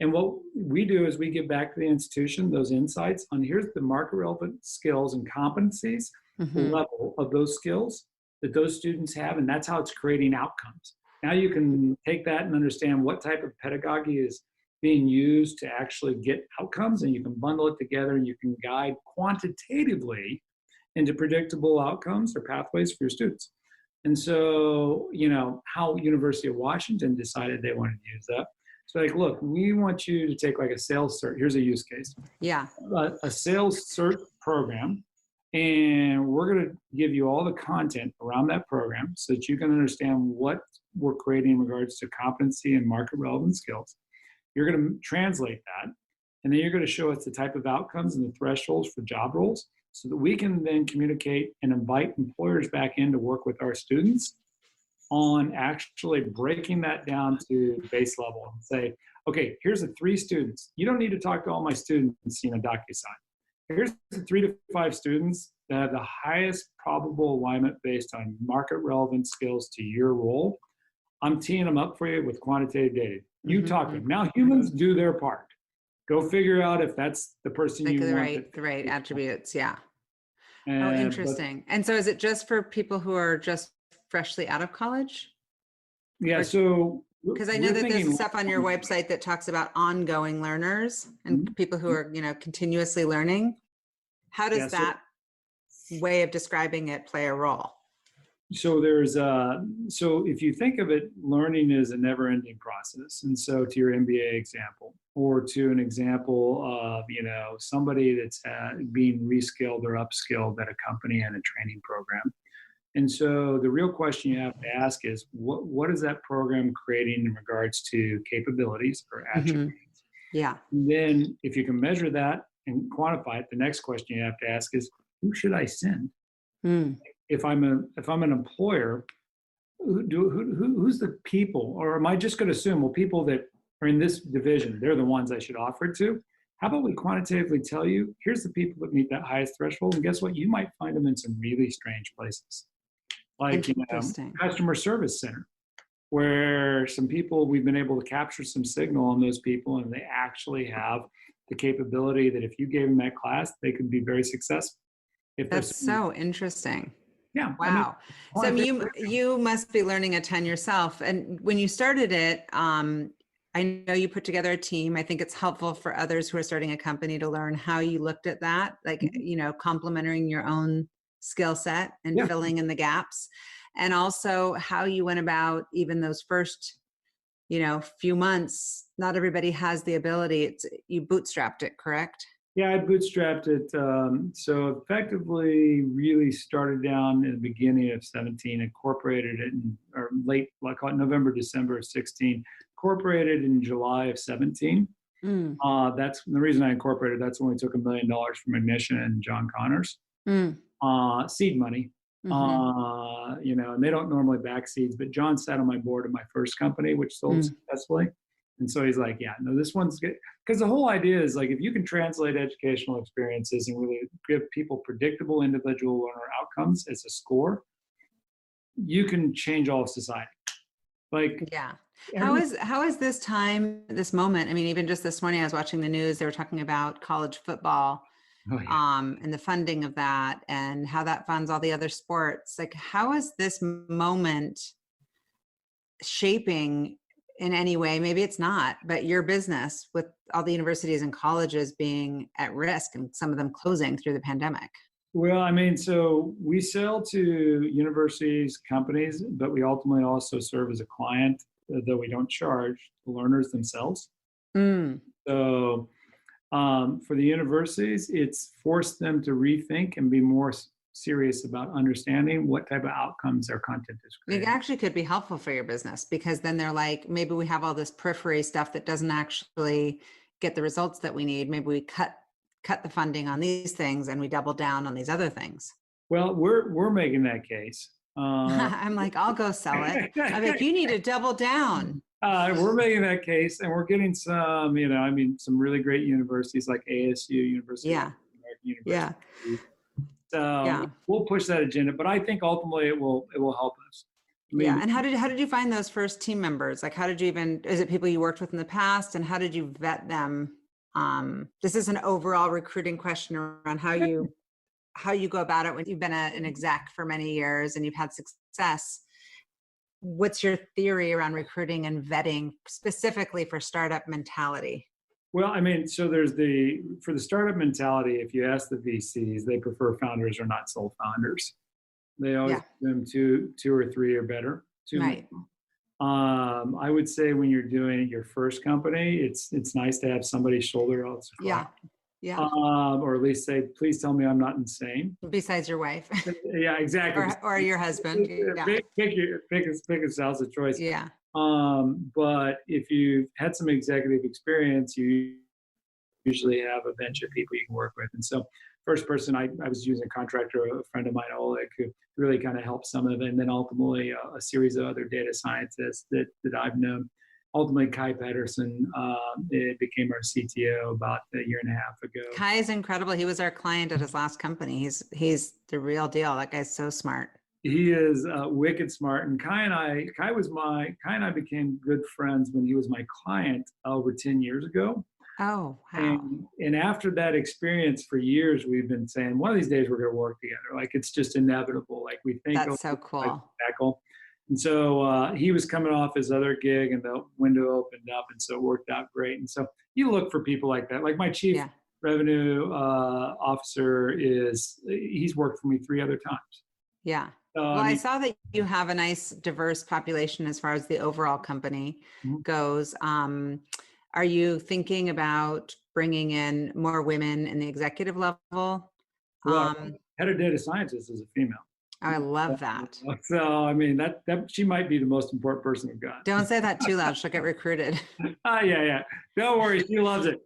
And what we do is we give back to the institution those insights on here's the market relevant skills and competencies, the level of those skills that those students have, and that's how it's creating outcomes. Now you can take that and understand what type of pedagogy is being used to actually get outcomes, and you can bundle it together and you can guide quantitatively into predictable outcomes or pathways for your students. And so, how University of Washington decided they wanted to use that. So like, look, we want you to take like a sales cert. Here's a use case. Yeah. A sales cert program. And we're going to give you all the content around that program so that you can understand what we're creating in regards to competency and market relevant skills. You're going to translate that, and then you're going to show us the type of outcomes and the thresholds for job roles so that we can then communicate and invite employers back in to work with our students on actually breaking that down to base level and say, okay, here's the 3 students. You don't need to talk to all my students in a DocuSign. Here's the 3 to 5 students that have the highest probable alignment based on market relevant skills to your role. I'm teeing them up for you with quantitative data. You talk to them. Now humans do their part. Go figure out if that's the person like you the want. The right attributes. Yeah. Interesting. And so is it just for people who are just freshly out of college? Yeah. So because I know that there's stuff on your website that talks about ongoing learners and people who are, continuously learning. How does that way of describing it play a role? So so if you think of it, learning is a never-ending process. And so to your MBA example, or to an example of, somebody that's being reskilled or upskilled at a company and a training program. And so the real question you have to ask is, what is that program creating in regards to capabilities or attributes? Yeah. And then if you can measure that and quantify it, the next question you have to ask is, who should I send? If I'm an employer, who's the people? Or am I just going to assume, well, people that are in this division, they're the ones I should offer it to? How about we quantitatively tell you, here's the people that meet that highest threshold, and guess what? You might find them in some really strange places. Like, customer service center, where some people, we've been able to capture some signal on those people, and they actually have the capability that if you gave them that class, they could be very successful. That's so interesting. Yeah. Wow. So you must be learning a ton yourself. And when you started it, I know you put together a team. I think it's helpful for others who are starting a company to learn how you looked at that, like, complementing your own skill set and filling in the gaps, and also how you went about even those first, few months. Not everybody has the ability. You bootstrapped it, correct? Yeah, I bootstrapped it. So effectively really started down in the beginning of 17, incorporated it or late, I call it November, December of 16, incorporated in July of 17. That's the reason I incorporated. That's when we took $1 million from Ignition and John Connors. Seed money. And they don't normally back seeds, but John sat on my board of my first company, which sold successfully. And so he's like, yeah, no, this one's good. Because the whole idea is like, if you can translate educational experiences and really give people predictable individual learner outcomes as a score, you can change all of society. Like, How is this time, this moment? I mean, even just this morning, I was watching the news. They were talking about college football, Oh, yeah. and the funding of that, and how that funds all the other sports. Like, how is this moment shaping in any way? Maybe it's not, but your business with all the universities and colleges being at risk and some of them closing through the pandemic. Well, I mean, so we sell to universities, companies, but we ultimately also serve as a client, though we don't charge the learners themselves. Mm. So for the universities, it's forced them to rethink and be more serious about understanding what type of outcomes their content is It creating. actually could be helpful for your business, because then they're like, maybe we have all this periphery stuff that doesn't actually get the results that we need. Maybe we cut the funding on these things and we double down on these other things. Well, we're making that case. I'm like, I'll go sell it. I'm like, you need to double down. We're making that case, and we're getting some, I mean, some really great universities like ASU, University Yeah. of American Yeah. University. So Yeah. we'll push that agenda, but I think ultimately it will help us. I mean, Yeah. And how did you find those first team members? Like, how did you even, is it people you worked with in the past, and how did you vet them? This is an overall recruiting question around how you go about it when you've been an exec for many years and you've had success. What's your theory around recruiting and vetting specifically for startup mentality? well, I mean, so for the startup mentality, if you ask the VCs, they prefer founders or not sole founders. They always Yeah. give them two or three or better. Two. Right. I would say when you're doing your first company, it's nice to have somebody's shoulder else Yeah. across. Yeah. Or at least say, please tell me I'm not insane. Besides your wife Yeah, exactly. or your husband. Yeah. Pick a spouse of choice. Yeah. But if you've had some executive experience, you usually have a bench of people you can work with. And so first person, I was using a contractor, a friend of mine, Oleg, who really kind of helped some of it. And then ultimately a series of other data scientists that I've known. Ultimately, Kai Pedersen it became our CTO about a year and a half ago. Kai is incredible. He was our client at his last company. He's the real deal. That guy's so smart. He is wicked smart. And Kai and I became good friends when he was my client over 10 years ago. Oh, wow. And after that experience, for years, we've been saying, one of these days we're going to work together. Like, it's just inevitable. Like, we think That's so cool. tackle. And so he was coming off his other gig, and the window opened up, and so it worked out great. And so you look for people like that. Like my chief revenue officer he's worked for me 3 other times. Yeah. Well, I saw that you have a nice diverse population as far as the overall company goes. Are you thinking about bringing in more women in the executive level? Well, head of data scientist is a female. I love that. So, I mean, that she might be the most important person we've got. Don't say that too loud. She'll get recruited. Yeah. Don't worry. She loves it.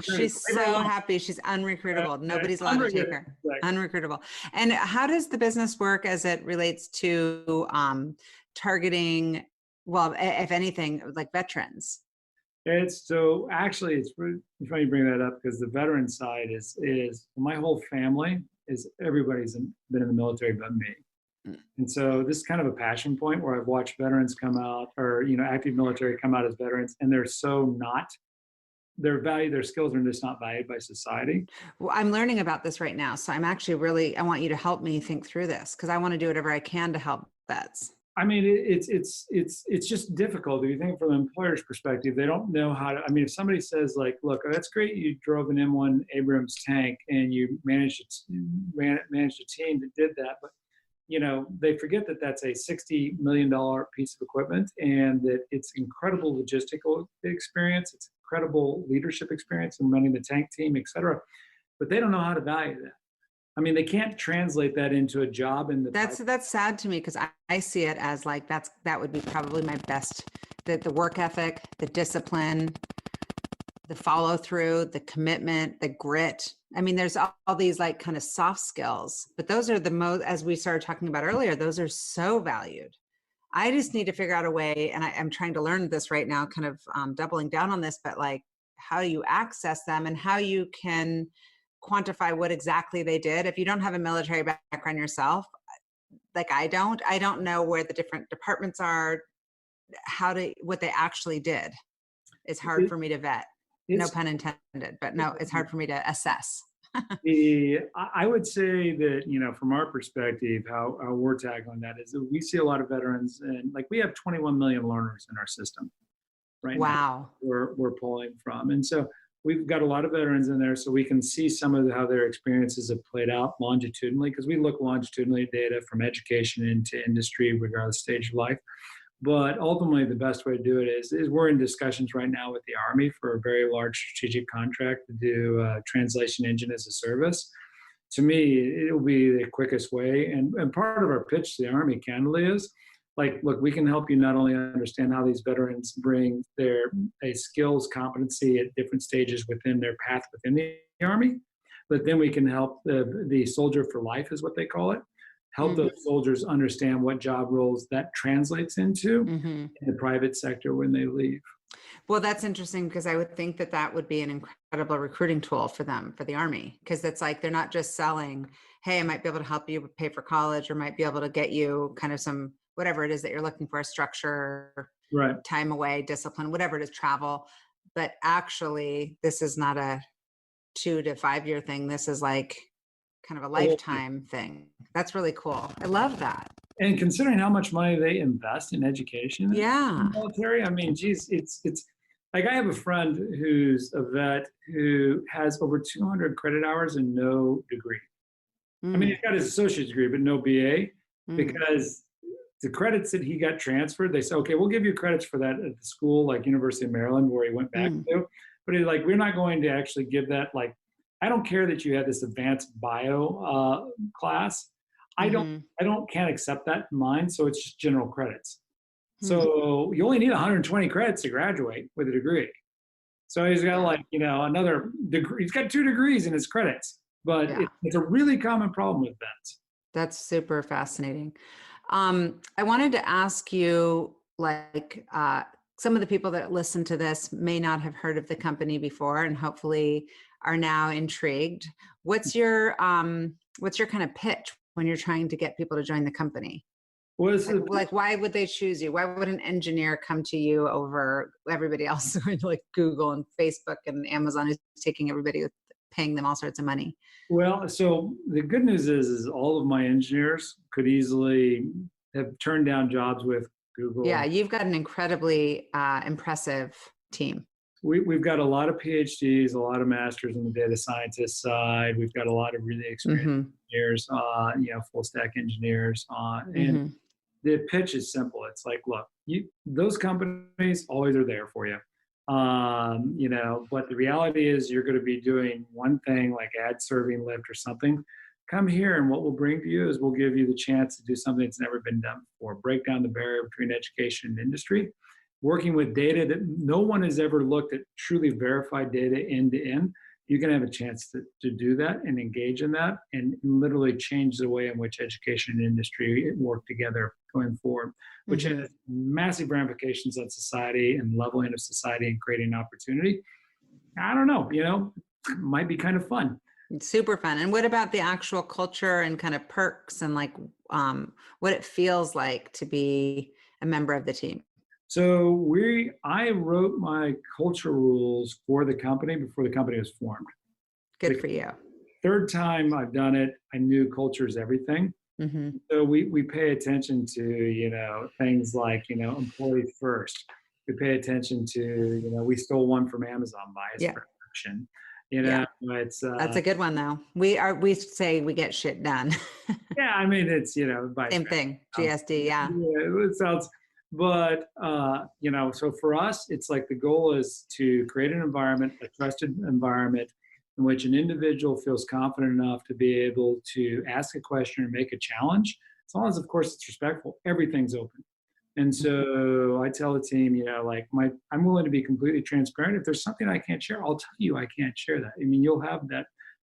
She's so happy. She's unrecruitable. Nobody's allowed to take her. Unrecruitable. And how does the business work as it relates to targeting, well, if anything, like veterans? It's funny you bring that up, because the veteran side is my whole family everybody's been in the military but me. And so this is kind of a passion point where I've watched veterans come out, or active military come out as veterans, and they're so not. Their skills are just not valued by society. Well, I'm learning about this right now. So I'm actually I want you to help me think through this, because I want to do whatever I can to help vets. I mean, it's just difficult. If you think from the employer's perspective, they don't know how to. I mean, if somebody says like, "Look, that's great, you drove an M1 Abrams tank and you managed a team that did that," but they forget that that's a $60 million piece of equipment, and that it's incredible logistical experience, it's incredible leadership experience in running the tank team, et cetera. But they don't know how to value that. I mean, they can't translate that into a job in the. That's sad to me, because I see it as like that would be probably my best. The work ethic, the discipline, the follow through, the commitment, the grit. I mean, there's all these like kind of soft skills, but those are the most, as we started talking about earlier, those are so valued. I just need to figure out a way, and I'm trying to learn this right now, kind of doubling down on this, but like how you access them and how you can quantify what exactly they did. If you don't have a military background yourself, like I don't know where the different departments are what they actually did is hard for me to vet. No pun intended, but no, it's hard for me to assess. I would say that, from our perspective, how we're tackling that is that we see a lot of veterans, and like we have 21 million learners in our system right now. We're pulling from. And so we've got a lot of veterans in there, so we can see some of how their experiences have played out longitudinally, because we look longitudinally at data from education into industry, regardless of stage of life. But ultimately, the best way to do it is we're in discussions right now with the Army for a very large strategic contract to do translation engine as a service. To me, it'll be the quickest way. And part of our pitch to the Army, candidly, is like, look, we can help you not only understand how these veterans bring their skills, competency at different stages within their path within the Army, but then we can help the soldier for life, is what they call it. Help those soldiers understand what job roles that translates into in the private sector when they leave. Well, that's interesting, because I would think that would be an incredible recruiting tool for them, for the Army, because it's like they're not just selling, hey, I might be able to help you pay for college, or might be able to get you kind of some, whatever it is that you're looking for, a structure, right, time away, discipline, whatever it is, travel. But actually, this is not a 2 to 5 year thing. This is like kind of a lifetime thing. That's really cool. I love that. And considering how much money they invest in education, in yeah, the military, I mean, geez, it's like, I have a friend who's a vet who has over 200 credit hours and no degree. I mean, he's got his associate's degree, but no BA, because the credits that he got transferred, they said, okay, we'll give you credits for that at the school, like University of Maryland, where he went back to. But he's like, we're not going to actually give that. Like, I don't care that you had this advanced bio class. I can't accept that in mine. So it's just general credits. So you only need 120 credits to graduate with a degree. So he's got another degree. He's got 2 degrees in his credits, but it's a really common problem with vets. That's super fascinating. I wanted to ask you, some of the people that listen to this may not have heard of the company before, and hopefully are now intrigued. What's your kind of pitch when you're trying to get people to join the company? Why would they choose you? Why would an engineer come to you over everybody else, like Google and Facebook and Amazon, who's taking everybody, paying them all sorts of money? Well, so the good news is all of my engineers could easily have turned down jobs with Google. Yeah, you've got an incredibly impressive team. We've got a lot of PhDs, a lot of masters on the data scientist side. We've got a lot of really experienced engineers, full stack engineers. And the pitch is simple. It's like, look, those companies always are there for you. But the reality is you're going to be doing one thing like ad serving, Lyft or something. Come here, and what we'll bring to you is we'll give you the chance to do something that's never been done before. Break down the barrier between education and industry. Working with data that no one has ever looked at, truly verified data end to end, you can have a chance to do that and engage in that and literally change the way in which education and industry work together going forward, which has massive ramifications on society and leveling of society and creating opportunity. I don't know, it might be kind of fun. It's super fun. And what about the actual culture and kind of perks and what it feels like to be a member of the team? So I wrote my culture rules for the company before the company was formed. Good for you. Third time I've done it, I knew culture is everything. So we pay attention to, things like, employee first. We pay attention to, we stole one from Amazon, bias protection. It's that's a good one though. We say we get shit done. Yeah, I mean, it's same thing. GSD, yeah. It sounds. But, so for us, it's like the goal is to create an environment, a trusted environment in which an individual feels confident enough to be able to ask a question or make a challenge. As long as, of course, it's respectful, everything's open. And so I tell the team, I'm willing to be completely transparent. If there's something I can't share, I'll tell you I can't share that. I mean, you'll have that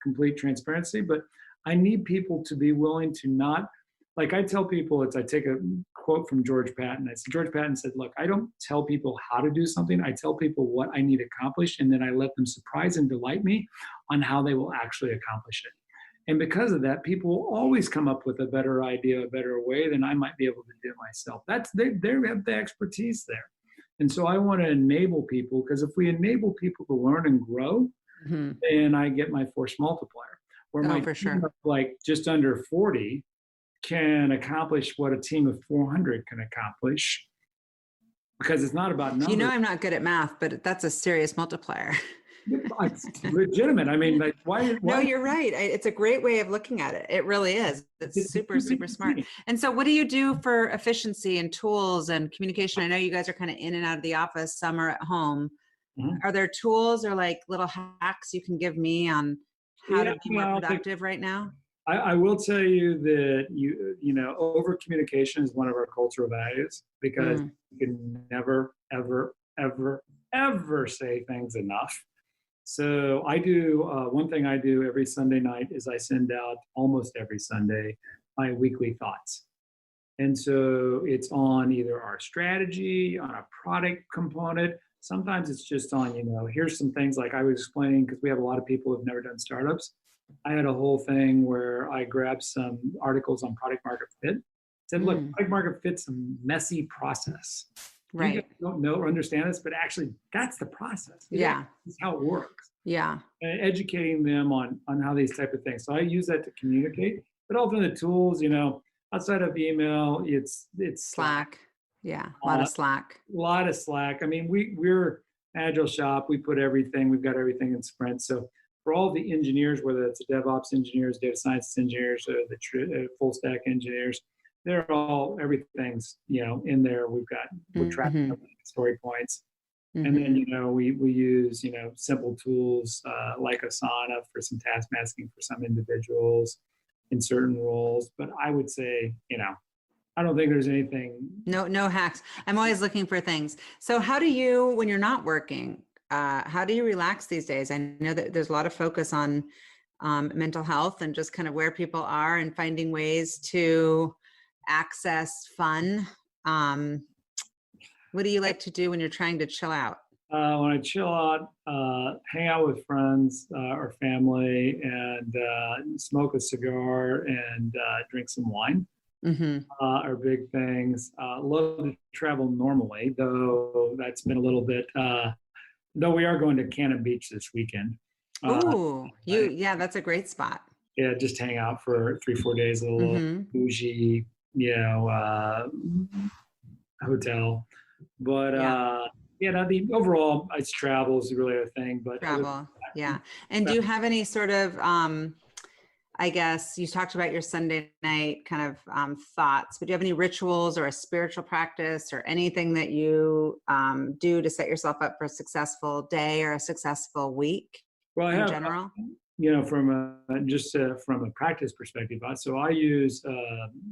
complete transparency, but I need people to be willing to not, like I tell people, I take a quote from George Patton. George Patton said, look, I don't tell people how to do something. I tell people what I need accomplished, and then I let them surprise and delight me on how they will actually accomplish it. And because of that, people will always come up with a better idea, a better way than I might be able to do myself. They have the expertise there. And so I want to enable people, because if we enable people to learn and grow, then I get my force multiplier. Where my for team sure. of like just under 40 can accomplish what a team of 400 can accomplish, because it's not about numbers. I'm not good at math, but that's a serious multiplier. It's legitimate. I mean, like, why? No, you're right. It's a great way of looking at it. It really is. It's super, super smart. And so what do you do for efficiency and tools and communication? I know you guys are kind of in and out of the office, some are at home. Are there tools or like little hacks you can give me on how to be more productive right now? I will tell you that over communication is one of our cultural values, because you can never, ever, ever, ever say things enough. So I do, one thing I do every Sunday night is I send out almost every Sunday my weekly thoughts. And so it's on either our strategy, on a product component. Sometimes it's just on, here's some things like I was explaining, because we have a lot of people who have never done startups. I had a whole thing where I grabbed some articles on product market fit. Said, look, product market fit's a messy process. Right. You guys don't know or understand this, but actually that's the process. It's how it works. Yeah. And educating them on how these type of things. So I use that to communicate. But often the tools, outside of email, it's Slack. Yeah, a lot of Slack. A lot of Slack. I mean, we're agile shop. We put everything. We've got everything in sprints. So for all the engineers, whether it's the DevOps engineers, data science engineers, or the full stack engineers, they're all, everything's in there. We're tracking story points, and then we use simple tools like Asana for some task masking for some individuals in certain roles. But I would say I don't think there's anything. No hacks. I'm always looking for things. So how do you, when you're not working, how do you relax these days? I know that there's a lot of focus on mental health and just kind of where people are and finding ways to access fun. What do you like to do when you're trying to chill out? When I chill out, hang out with friends or family, and smoke a cigar and drink some wine are big things. Love to travel normally, though that's been a little bit, though we are going to Cannon Beach this weekend. That's a great spot. Yeah, just hang out for 3-4 days at a little bougie, hotel. But the overall, it's travel is really a thing. But travel, yeah. And do you have any sort of, I guess you talked about your Sunday night kind of thoughts, but do you have any rituals or a spiritual practice or anything that you do to set yourself up for a successful day or a successful week in general? From a practice perspective, so I use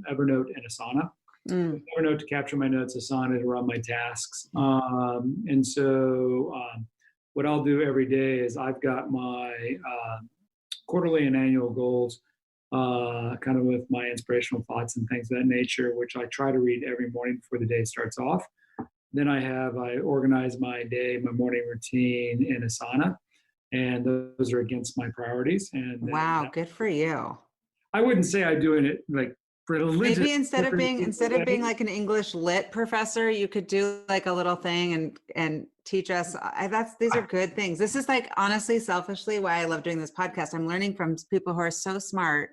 Evernote and Asana. Evernote to capture my notes, Asana to run my tasks. And so what I'll do every day is I've got my quarterly and annual goals, kind of with my inspirational thoughts and things of that nature, which I try to read every morning before the day starts off. Then I organize my day, my morning routine in Asana, and those are against my priorities. And wow, good for you. I wouldn't say I'm doing it like religious. Maybe instead of being like an English lit professor, you could do like a little thing and teach us. These are good things. This is like, honestly, selfishly, why I love doing this podcast. I'm learning from people who are so smart.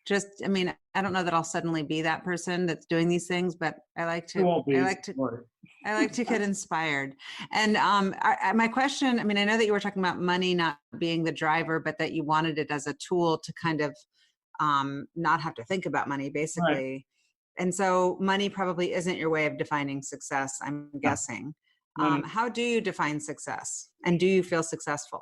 I don't know that I'll suddenly be that person that's doing these things, but I like to get inspired. And my question, I know that you were talking about money not being the driver, but that you wanted it as a tool to kind of not have to think about money, basically. Right. And so money probably isn't your way of defining success, I'm guessing. How do you define success? And do you feel successful?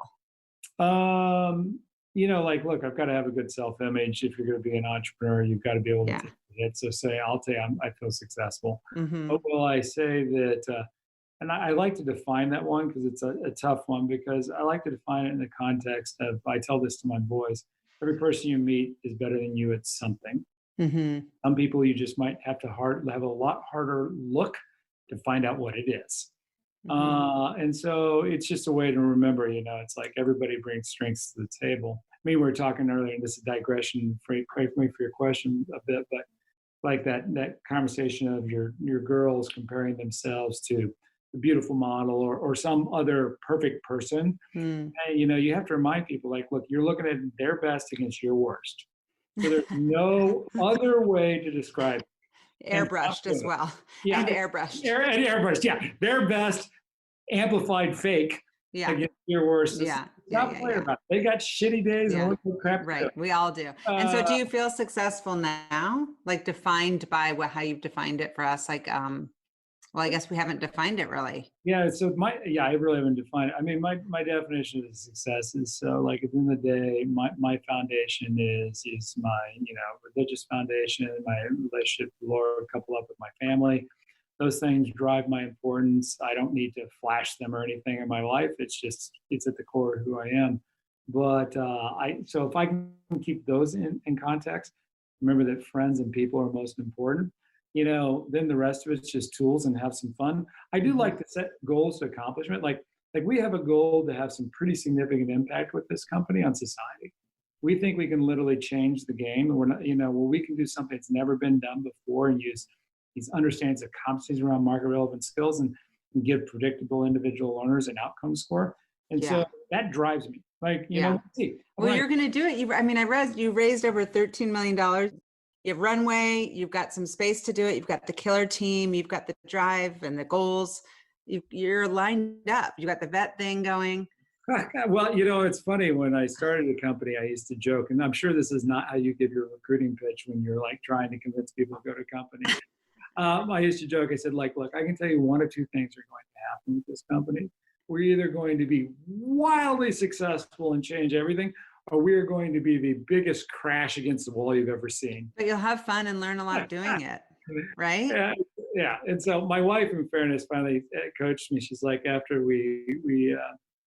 Look, I've got to have a good self-image. If you're going to be an entrepreneur, you've got to be able to take the hit. So I'll tell you, I feel successful. But will I say that, and I like to define that one because it's a tough one, because I like to define it in the context of, I tell this to my boys, every person you meet is better than you at something. Some people you just might have to have a lot harder look to find out what it is. And so it's just a way to remember, it's like everybody brings strengths to the table. we were talking earlier, and this is digression, pray for me for your question a bit, but like that conversation of your girls comparing themselves to the beautiful model or some other perfect person. And, you have to remind people, like, look, you're looking at their best against your worst. So there's no other way to describe it. Airbrushed as well. Yeah. And airbrushed. Airbrushed, yeah. Their best amplified fake against your worst. Stop playing about it. They got shitty days and all that crap. Right. We all do. And so do you feel successful now? Like defined by how you've defined it for us? Like, well, I guess we haven't defined it really. Yeah. So I really haven't defined it. I mean, my definition of success is, so like at the end of the day, my foundation is my, religious foundation, my relationship with the Lord, coupled up with my family. Those things drive my importance. I don't need to flash them or anything in my life. It's at the core of who I am. But so if I can keep those in context, remember that friends and people are most important, then the rest of it's just tools and have some fun. I do like to set goals to accomplishment. Like we have a goal to have some pretty significant impact with this company on society. We think we can literally change the game. And we're not, we can do something that's never been done before and use these understandings of competencies around market relevant skills and give predictable individual learners an outcome score. And so that drives me. Like, well, you're going to do it. I read you raised over $13 million. You have runway, you've got some space to do it. You've got the killer team, you've got the drive and the goals. You're lined up. You got the vet thing going. Well, it's funny. When I started the company, I used to joke, and I'm sure this is not how you give your recruiting pitch when you're like trying to convince people to go to a company. I used to joke. I said, look, I can tell you one of two things are going to happen with this company. We're either going to be wildly successful and change everything, or we are going to be the biggest crash against the wall you've ever seen. But you'll have fun and learn a lot doing it, right? Yeah. And so my wife, in fairness, finally coached me. She's like, after we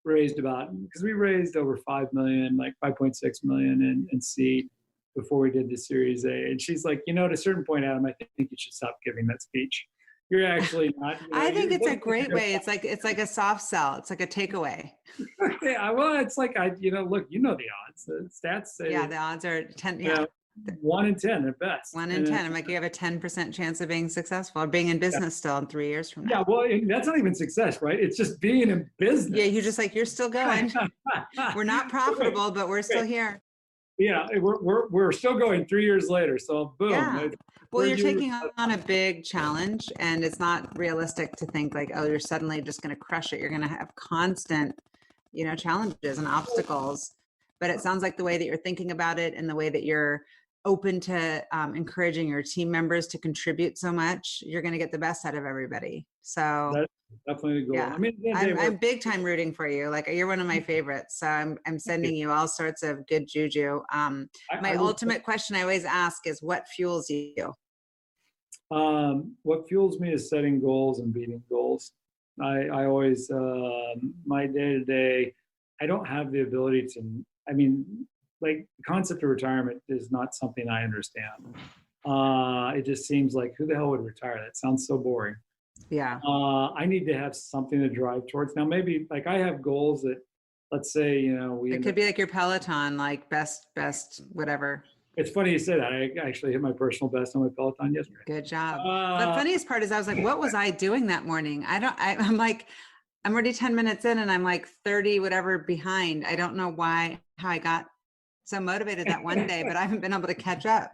raised because we raised over 5 million, like 5.6 million in seed before we did the Series A. And she's like, at a certain point, Adam, I think you should stop giving that speech. You're actually not. I think it's a great way. It's like a soft sell. It's like a takeaway. Yeah, well, it's like look, the odds. The stats say. Yeah, the odds are 10. Yeah, 1 in 10 at best. 1 in 10. I'm like, you have a 10% chance of being successful or being in business still in 3 years from now. Yeah, well, that's not even success, right? It's just being in business. Yeah, you're still going. We're not profitable, but we're still here. Yeah, we're still going 3 years later. So boom. Yeah. Well, you're taking on a big challenge, and it's not realistic to think like, oh, you're suddenly just going to crush it. You're going to have constant, challenges and obstacles. But it sounds like the way that you're thinking about it and the way that you're open to encouraging your team members to contribute so much, you're going to get the best out of everybody. So that's definitely the goal. Yeah. I'm big time rooting for you. Like, you're one of my favorites. So I'm sending you all sorts of good juju. My ultimate question I always ask is, what fuels you? What fuels me is setting goals and beating goals. I always, my day-to-day, I don't have the ability to, like, the concept of retirement is not something I understand. It just seems like, who the hell would retire? That sounds so boring. Yeah. I need to have something to drive towards. Now, maybe like I have goals that, let's say, it could be like your Peloton, like best, whatever. It's funny you say that. I actually hit my personal best on my Peloton yesterday. Good job. The funniest part is I was like, what was I doing that morning? I'm like, I'm already 10 minutes in and I'm like 30, whatever behind. I don't know how I got so motivated that one day, but I haven't been able to catch up.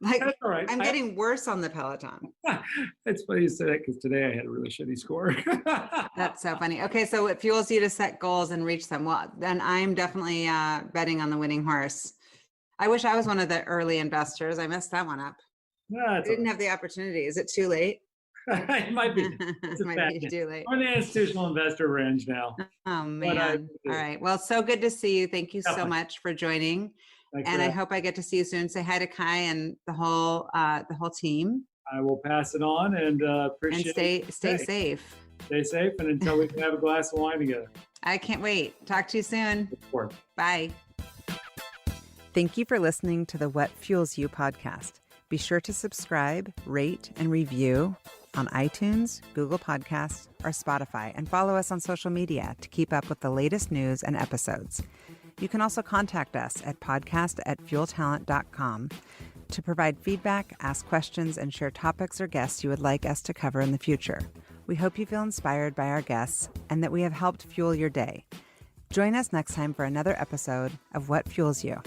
Like, that's all right. I'm getting worse on the Peloton. It's funny you say that because today I had a really shitty score. That's so funny. Okay, so it fuels you to set goals and reach them. Well, then I'm definitely betting on the winning horse. I wish I was one of the early investors. I messed that one up. I didn't have the opportunity. Is it too late? It might be. It might be too late. I'm in the institutional investor range now. Oh, man. All right. Well, so good to see you. Thank you so much for joining. And I hope I get to see you soon. Say hi to Kai and the whole team. I will pass it on and appreciate it. And stay safe. Stay safe, and until we can have a glass of wine together. I can't wait. Talk to you soon. Bye. Thank you for listening to the What Fuels You podcast. Be sure to subscribe, rate, and review on iTunes, Google Podcasts, or Spotify, and follow us on social media to keep up with the latest news and episodes. You can also contact us at podcast@fueltalent.com to provide feedback, ask questions, and share topics or guests you would like us to cover in the future. We hope you feel inspired by our guests and that we have helped fuel your day. Join us next time for another episode of What Fuels You.